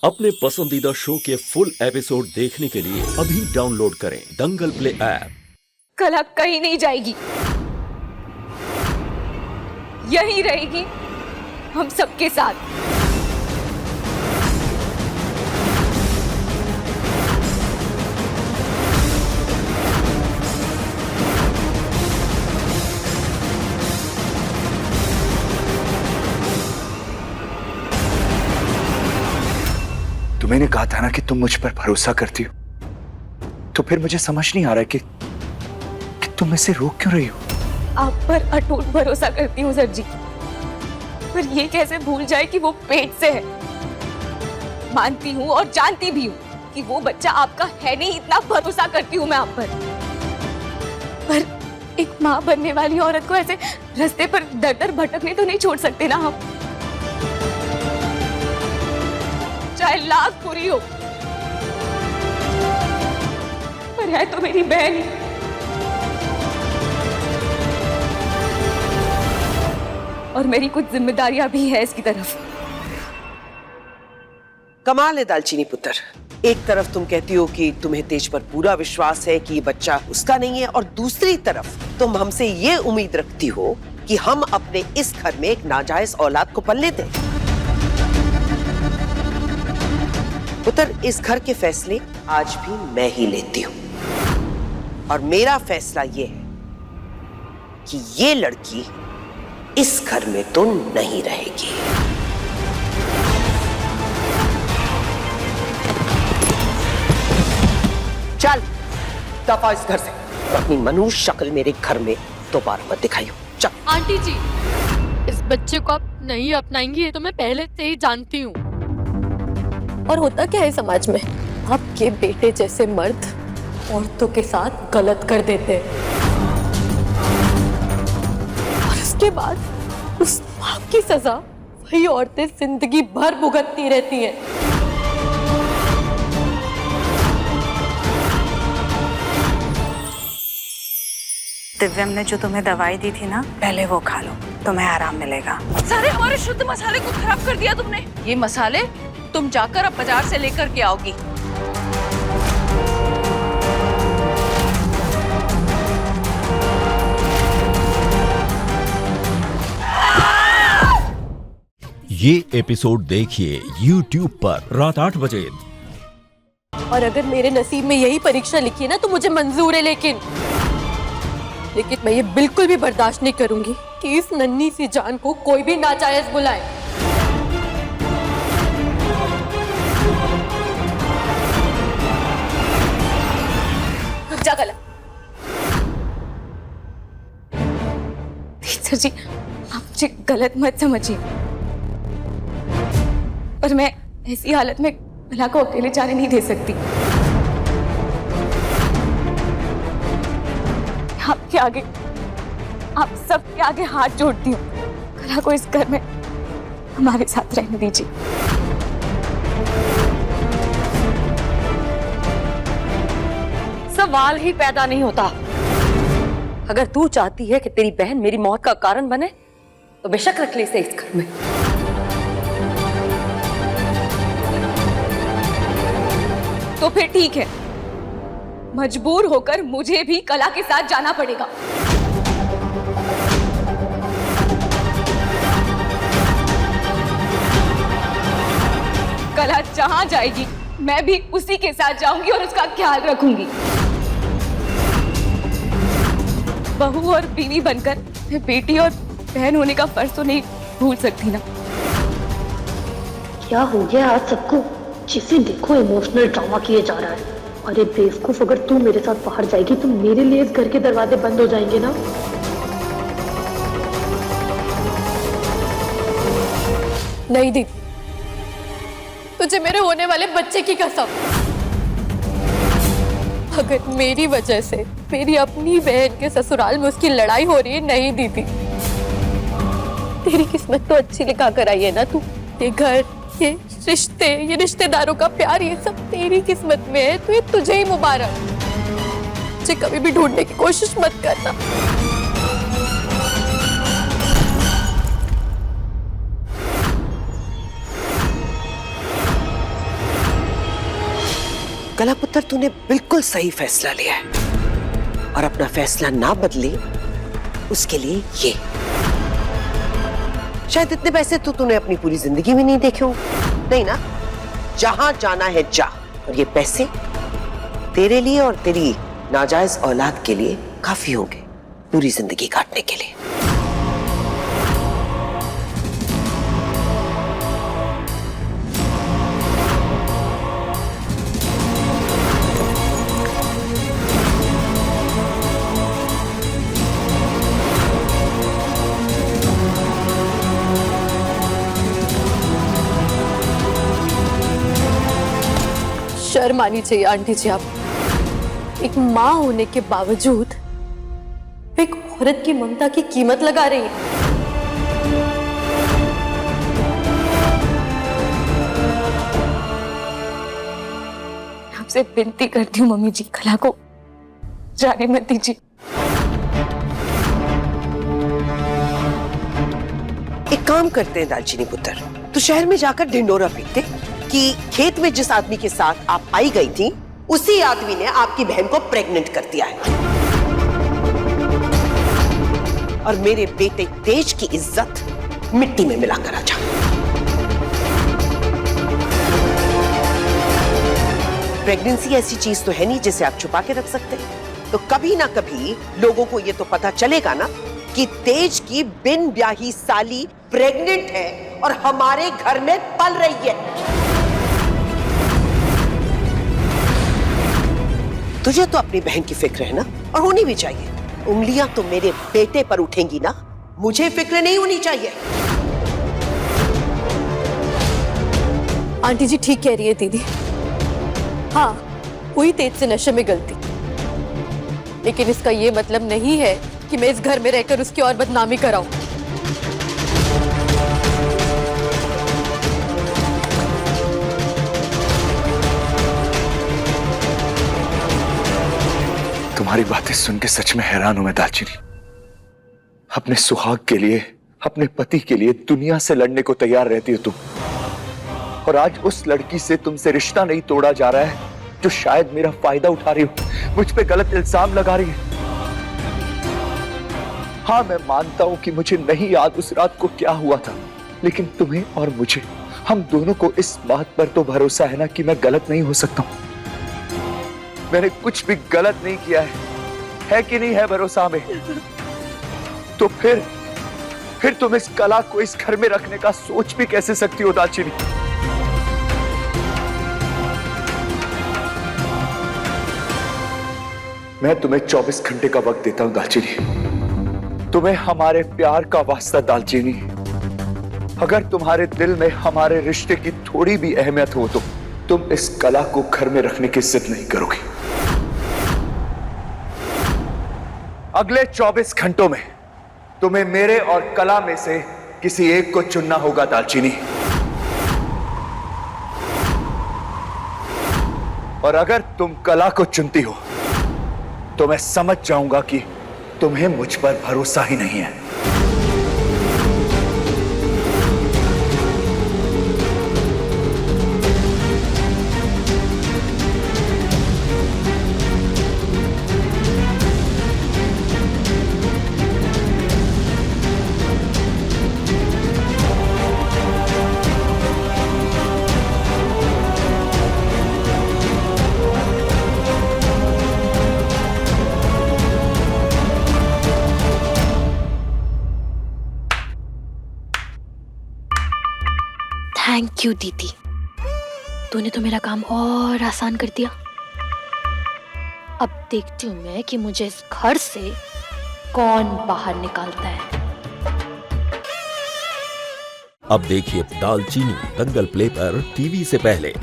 अपने पसंदीदा शो के फुल एपिसोड देखने के लिए अभी डाउनलोड करें दंगल प्ले ऐप। कला कहीं नहीं जाएगी, यही रहेगी हम सबके साथ। मैंने कहा था ना कि तुम मुझ पर भरोसा करती हो, तो फिर मुझे समझ नहीं आ रहा कि तुम इसे रोक क्यों रही हो। आप पर अटूट भरोसा करती हूँ सर जी, पर ये कैसे भूल जाए कि वो पेट से है। मानती हूँ और जानती भी हूँ कि वो बच्चा आपका है नहीं, इतना भरोसा करती हूँ मैं आप पर एक माँ बनने वाली औरत को ऐसे रास्ते पर दर दर भटकने तो नहीं छोड़ सकते ना हम, चाहे लाख बुरी हो, पर है तो मेरी बहन ही। और मेरी कुछ जिम्मेदारियां भी है इसकी तरफ। कमाल है दालचीनी पुत्र, एक तरफ तुम कहती हो कि तुम्हें तेज पर पूरा विश्वास है कि ये बच्चा उसका नहीं है, और दूसरी तरफ तुम हमसे ये उम्मीद रखती हो कि हम अपने इस घर में एक नाजायज औलाद को पलने दें। पुत्र, इस घर के फैसले आज भी मैं ही लेती हूँ, और मेरा फैसला ये है कि ये लड़की इस घर में तो नहीं रहेगी। चल दफा इस घर से, अपनी मनुष्य शक्ल मेरे घर में दोबारा मत दिखाइयो। चल। आंटी जी, इस बच्चे को आप नहीं अपनाएंगी ये तो मैं पहले से ही जानती हूँ। और होता क्या है समाज में, आपके बेटे जैसे मर्द औरतों के साथ गलत कर देते हैं, और उसके बाद उस पाप की सजा वही औरतें जिंदगी भर भुगतती रहती हैं। दिव्यम ने जो तुम्हें दवाई दी थी ना, पहले वो खा लो, तुम्हें आराम मिलेगा। सारे हमारे शुद्ध मसाले को खराब कर दिया तुमने। ये मसाले तुम जाकर अब बाजार से लेकर के आओगी। ये एपिसोड देखिए YouTube पर रात 8 बजे। और अगर मेरे नसीब में यही परीक्षा लिखी है ना तो मुझे मंजूर है, लेकिन मैं ये बिल्कुल भी बर्दाश्त नहीं करूंगी कि इस नन्ही सी जान को कोई भी नाजायज बुलाए। रुक जा कला। सर जी, आप मुझे गलत मत समझिए, पर मैं ऐसी हालत में कला को अकेले जाने नहीं दे सकती। आपके आगे, आप सबके आगे हाथ जोड़ती हूँ, कला को इस घर में हमारे साथ रहने दीजिए। सवाल ही पैदा नहीं होता। अगर तू चाहती है कि तेरी बहन मेरी मौत का कारण बने तो बेशक रख ले इसे इस घर में। तो फिर ठीक है, मजबूर होकर मुझे भी कला के साथ जाना पड़ेगा। कला जहां जाएगी मैं भी उसी के साथ जाऊंगी और उसका ख्याल रखूंगी। बहू और बीवी बनकर मैं बेटी और बहन होने का फर्ज तो नहीं भूल सकती ना। क्या हो गया आज सबको? जिसे देखो इमोशनल ड्रामा किए जा रहा है। अरे बेवकूफ, अगर तू मेरे साथ बाहर जाएगी तो मेरे लिए इस घर के दरवाजे बंद हो जाएंगे ना। नहीं दीदी, तुझे मेरे होने वाले बच्चे की कसम। अगर मेरी वजह से मेरी अपनी बहन के ससुराल में उसकी लड़ाई हो रही है, नहीं दीदी, तेरी किस्मत तो अच्छी लिखा कर आई है ना तू। ये घर, ये रिश्ते, ये रिश्तेदारों का प्यार, ये सब तेरी किस्मत में है, तो ये तुझे ही मुबारक। मुझे कभी भी ढूंढने की कोशिश मत करना। कला पुत्र, तूने बिल्कुल सही फैसला लिया है और अपना फैसला ना बदले उसके लिए ये शायद इतने पैसे तो तूने अपनी पूरी जिंदगी में नहीं देखे होंगे, नहीं ना? जहां जाना है जा, और ये पैसे तेरे लिए और तेरी नाजायज औलाद के लिए काफी होंगे पूरी जिंदगी काटने के लिए। शर्म आनी चाहिए आंटी जी। आप एक माँ होने के बावजूद एक औरत की ममता की कीमत लगा रही हैं। आपसे विनती करती हूँ मम्मी जी, कला को जाने मत दीजिए। एक काम करते हैं दालचीनी पुत्र, तो शहर में जाकर ढिंडोरा पीटते कि खेत में जिस आदमी के साथ आप आई गई थी उसी आदमी ने आपकी बहन को प्रेग्नेंट कर दिया है और मेरे बेटे तेज की इज्जत मिट्टी में मिलाकर आ जा। प्रेगनेंसी ऐसी चीज तो है नहीं जिसे आप छुपा के रख सकते, तो कभी ना कभी लोगों को ये तो पता चलेगा ना कि तेज की बिन ब्याही साली प्रेग्नेंट है और हमारे घर में पल रही है। तुझे तो अपनी बहन की फिक्र है ना, और होनी भी चाहिए। उंगलियां तो मेरे बेटे पर उठेंगी ना, मुझे फिक्र नहीं होनी चाहिए। आंटी जी ठीक कह रही है दीदी। हाँ, हुई तेज से नशे में गलती, लेकिन इसका ये मतलब नहीं है कि मैं इस घर में रहकर उसकी और बदनामी कराऊं। तुम्हारी बातें सुन के सच में हैरान हूं मैं दालचीनी। अपने सुहाग के लिए, अपने पति के लिए दुनिया से लड़ने को तैयार रहती हो तुम, और आज उस लड़की से तुमसे रिश्ता नहीं तोड़ा जा रहा है जो शायद मेरा फायदा उठा रही हो, मुझ पे गलत इल्जाम लगा रही है। हाँ, मैं मानता हूं कि मुझे नहीं याद उस रात को क्या हुआ था, लेकिन तुम्हें और मुझे, हम दोनों को इस बात पर तो भरोसा है ना कि मैं गलत नहीं हो सकता हूं। मैंने कुछ भी गलत नहीं किया है कि नहीं है भरोसा में? तो फिर तुम इस कला को इस घर में रखने का सोच भी कैसे सकती हो दालचीनी? मैं तुम्हें 24 घंटे का वक्त देता हूं दालचीनी, तुम्हें हमारे प्यार का वास्ता दालचीनी। अगर तुम्हारे दिल में हमारे रिश्ते की थोड़ी भी अहमियत हो तो तुम इस कला को घर में रखने की जिद नहीं करोगी। अगले 24 घंटों में तुम्हें मेरे और कला में से किसी एक को चुनना होगा दालचीनी, और अगर तुम कला को चुनती हो तो मैं समझ जाऊंगा कि तुम्हें मुझ पर भरोसा ही नहीं है। थैंक यू दीदी, तूने तो मेरा काम और आसान कर दिया। अब देखती हूँ मैं कि मुझे इस घर से कौन बाहर निकालता है। अब देखिए दालचीनी दंगल प्ले पर टीवी से पहले।